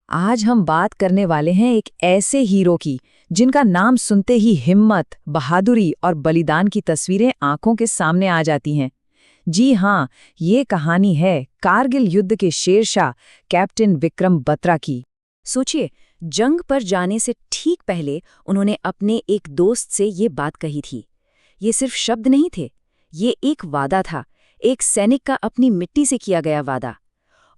आज हम बात करने वाले हैं एक ऐसे हीरो की जिनका नाम सुनते ही हिम्मत, बहादुरी और बलिदान की तस्वीरें आंखों के सामने आ जाती हैं। जी हाँ, ये कहानी है कारगिल युद्ध के शेरशाह कैप्टन विक्रम बत्रा की। सोचिए, जंग पर जाने से ठीक पहले उन्होंने अपने एक दोस्त से ये बात कही थी। ये सिर्फ शब्द नहीं थे, ये एक वादा था, एक सैनिक का अपनी मिट्टी से किया गया वादा।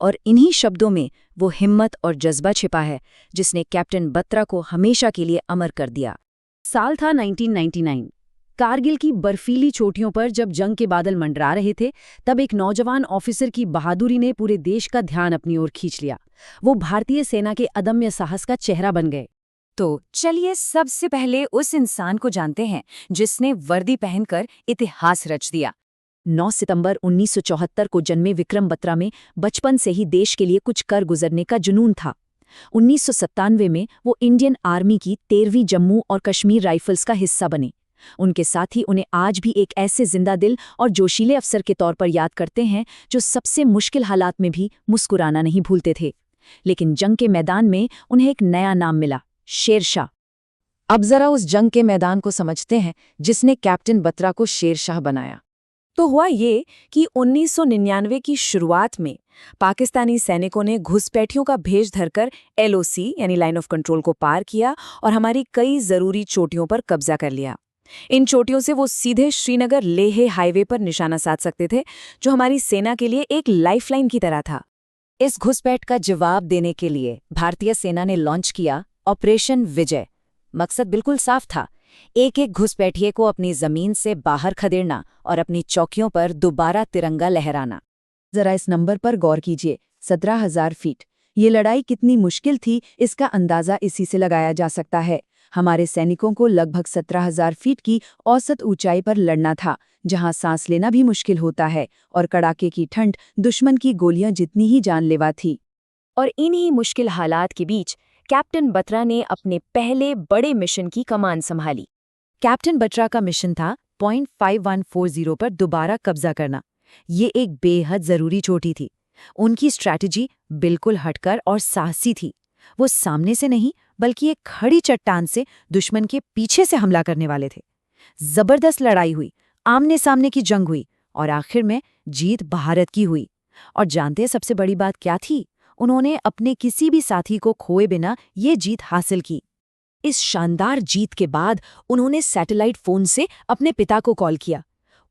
और इन्हीं शब्दों में वो हिम्मत और जज्बा छिपा है जिसने कैप्टन बत्रा को हमेशा के लिए अमर कर दिया। साल था 1999। कारगिल की बर्फीली चोटियों पर जब जंग के बादल मंडरा रहे थे, तब एक नौजवान ऑफिसर की बहादुरी ने पूरे देश का ध्यान अपनी ओर खींच लिया। वो भारतीय सेना के अदम्य साहस का चेहरा बन गए। तो चलिए सबसे पहले उस इंसान को जानते हैं जिसने वर्दी पहनकर इतिहास रच दिया। 9 सितंबर 1974 को जन्मे विक्रम बत्रा में बचपन से ही देश के लिए कुछ कर गुजरने का जुनून था। 1997 में वो इंडियन आर्मी की 13वीं जम्मू और कश्मीर राइफल्स का हिस्सा बने। उनके साथी उन्हें आज भी एक ऐसे जिंदा दिल और जोशीले अफसर के तौर पर याद करते हैं जो सबसे मुश्किल हालात में भी मुस्कुराना नहीं भूलते थे। लेकिन जंग के मैदान में उन्हें एक नया नाम मिला, शेरशाह। अब जरा उस जंग के मैदान को समझते हैं जिसने कैप्टन बत्रा को शेरशाह बनाया। तो हुआ ये कि 1999 की शुरुआत में पाकिस्तानी सैनिकों ने घुसपैठियों का भेष धरकर एलओसी यानी लाइन ऑफ कंट्रोल को पार किया और हमारी कई जरूरी चोटियों पर कब्जा कर लिया। इन चोटियों से वो सीधे श्रीनगर लेह हाईवे पर निशाना साध सकते थे, जो हमारी सेना के लिए एक लाइफलाइन की तरह था। इस घुसपैठ का जवाब देने के लिए भारतीय सेना ने लॉन्च किया ऑपरेशन विजय। मकसद बिल्कुल साफ था, एक एक घुसपैठिए को अपनी जमीन से बाहर खदेड़ना और अपनी चौकियों पर दोबारा तिरंगा लहराना। जरा इस नंबर पर गौर कीजिए, 17,000 फीट। ये लड़ाई कितनी मुश्किल थी, इसका अंदाजा इसी से लगाया जा सकता है। हमारे सैनिकों को लगभग 17,000 फीट की औसत ऊंचाई पर लड़ना था, जहां सांस लेना भी मुश्किल होता है, और कड़ाके की ठंड दुश्मन की गोलियां जितनी ही जानलेवा थी। और इन्हीं मुश्किल हालात के बीच कैप्टन बत्रा ने अपने पहले बड़े मिशन की कमान संभाली। कैप्टन बत्रा का मिशन था पॉइंट 5140 पर दोबारा कब्जा करना। ये एक बेहद जरूरी चोटी थी। उनकी स्ट्रैटेजी बिल्कुल हटकर और साहसी थी। वो सामने से नहीं बल्कि एक खड़ी चट्टान से दुश्मन के पीछे से हमला करने वाले थे। जबरदस्त लड़ाई हुई, आमने सामने की जंग हुई, और आखिर में जीत भारत की हुई। और जानते हैं सबसे बड़ी बात क्या थी? उन्होंने अपने किसी भी साथी को खोए बिना ये जीत हासिल की। इस शानदार जीत के बाद उन्होंने सैटेलाइट फोन से अपने पिता को कॉल किया।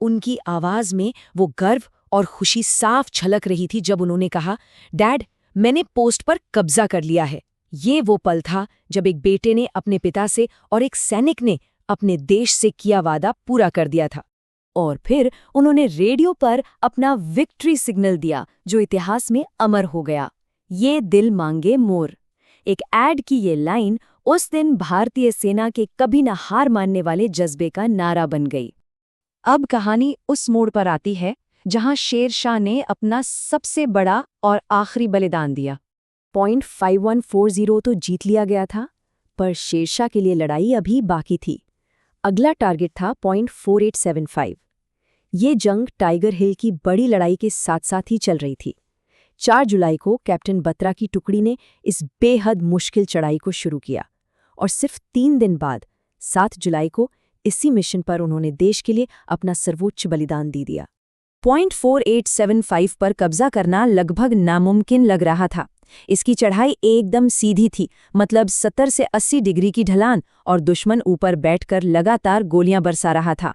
उनकी आवाज में वो गर्व और खुशी साफ झलक रही थी जब उन्होंने कहा, डैड, मैंने पोस्ट पर कब्जा कर लिया है। ये वो पल था जब एक बेटे ने अपने पिता से और एक सैनिक ने अपने देश से किया वादा पूरा कर दिया था। और फिर उन्होंने रेडियो पर अपना विक्ट्री सिग्नल दिया, जो इतिहास में अमर हो गया। ये दिल मांगे मोर। एक ऐड की ये लाइन उस दिन भारतीय सेना के कभी न हार मानने वाले जज्बे का नारा बन गई। अब कहानी उस मोड़ पर आती है जहां शेरशाह ने अपना सबसे बड़ा और आखिरी बलिदान दिया। पॉइंट 5140 तो जीत लिया गया था, पर शेरशाह के लिए लड़ाई अभी बाकी थी। अगला टारगेट था पॉइंट 4875। ये जंग टाइगर हिल की बड़ी लड़ाई के साथ साथ ही चल रही थी। 4 जुलाई को कैप्टन बत्रा की टुकड़ी ने इस बेहद मुश्किल चढ़ाई को शुरू किया, और सिर्फ 3 दिन बाद 7 जुलाई को इसी मिशन पर उन्होंने देश के लिए अपना सर्वोच्च बलिदान दे दिया। पॉइंट 4875 पर कब्जा करना लगभग नामुमकिन लग रहा था। इसकी चढ़ाई एकदम सीधी थी, मतलब 70 से 80 डिग्री की ढलान, और दुश्मन ऊपर बैठकर लगातार गोलियां बरसा रहा था।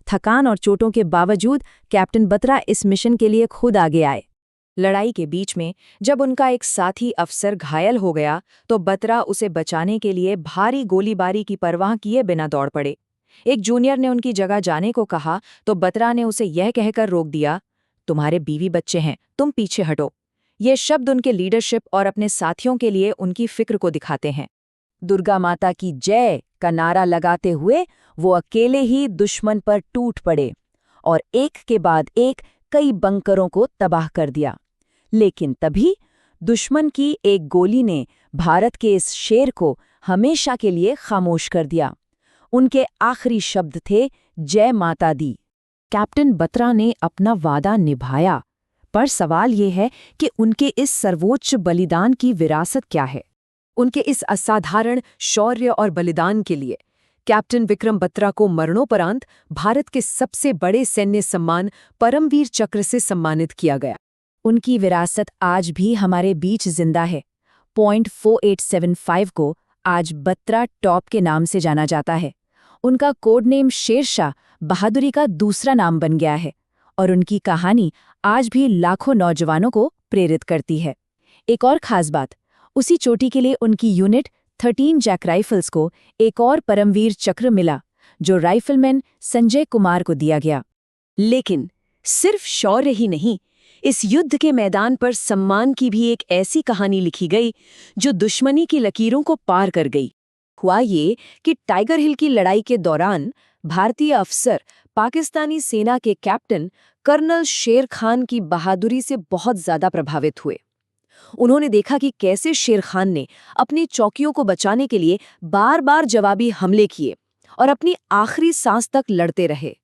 थकान और चोटों के बावजूद कैप्टन बत्रा इस मिशन के लिए खुद आगे आए। लड़ाई के बीच में जब उनका एक साथी अफसर घायल हो गया, तो बत्रा उसे बचाने के लिए भारी गोलीबारी की परवाह किए बिना दौड़ पड़े। एक जूनियर ने उनकी जगह जाने को कहा, तो बत्रा ने उसे यह कहकर रोक दिया, तुम्हारे बीवी बच्चे हैं, तुम पीछे हटो। ये शब्द उनके लीडरशिप और अपने साथियों के लिए उनकी फिक्र को दिखाते हैं। दुर्गा माता की जय का नारा लगाते हुए वो अकेले ही दुश्मन पर टूट पड़े और एक के बाद एक कई बंकरों को तबाह कर दिया। लेकिन तभी दुश्मन की एक गोली ने भारत के इस शेर को हमेशा के लिए खामोश कर दिया। उनके आखिरी शब्द थे, जय माता दी। कैप्टन बत्रा ने अपना वादा निभाया, पर सवाल ये है कि उनके इस सर्वोच्च बलिदान की विरासत क्या है। उनके इस असाधारण शौर्य और बलिदान के लिए कैप्टन विक्रम बत्रा को मरणोपरांत भारत के सबसे बड़े सैन्य सम्मान परमवीर चक्र से सम्मानित किया गया। उनकी विरासत आज भी हमारे बीच जिंदा है। .4875 को आज बत्रा टॉप के नाम से जाना जाता है। उनका कोड नेम शेरशाह बहादुरी का दूसरा नाम बन गया है और उनकी कहानी आज भी लाखों नौजवानों को प्रेरित करती है। एक और खास बात, उसी चोटी के लिए उनकी यूनिट 13 जैक राइफल्स को एक और परमवीर चक्र मिला, जो राइफलमैन संजय कुमार को दिया गया। लेकिन सिर्फ शौर्य ही नहीं, इस युद्ध के मैदान पर सम्मान की भी एक ऐसी कहानी लिखी गई जो दुश्मनी की लकीरों को पार कर गई। हुआ ये कि टाइगर हिल की लड़ाई के दौरान भारतीय अफसर पाकिस्तानी सेना के कैप्टन कर्नल शेर खान की बहादुरी से बहुत ज्यादा प्रभावित हुए। उन्होंने देखा कि कैसे शेर खान ने अपनी चौकियों को बचाने के लिए बार बार जवाबी हमले किए और अपनी आखिरी सांस तक लड़ते रहे।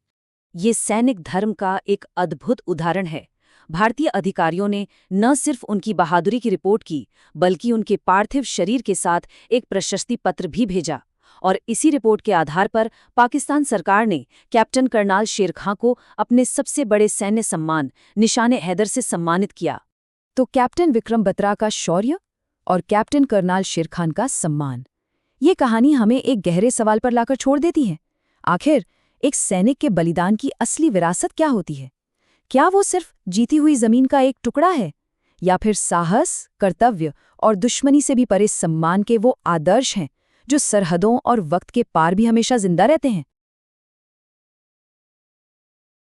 ये सैनिक धर्म का एक अद्भुत उदाहरण है। भारतीय अधिकारियों ने न सिर्फ उनकी बहादुरी की रिपोर्ट की, बल्कि उनके पार्थिव शरीर के साथ एक प्रशस्ति पत्र भी भेजा और इसी रिपोर्ट के आधार पर पाकिस्तान सरकार ने कैप्टन कर्नल शेर खान को अपने सबसे बड़े सैन्य सम्मान निशाने हैदर से सम्मानित किया। तो कैप्टन विक्रम बत्रा का शौर्य और कैप्टन कर्नल शेर खान का सम्मान, ये कहानी हमें एक गहरे सवाल पर लाकर छोड़ देती है। आखिर एक सैनिक के बलिदान की असली विरासत क्या होती है? क्या वो सिर्फ जीती हुई जमीन का एक टुकड़ा है, या फिर साहस, कर्तव्य और दुश्मनी से भी परे सम्मान के वो आदर्श हैं जो सरहदों और वक्त के पार भी हमेशा जिंदा रहते हैं?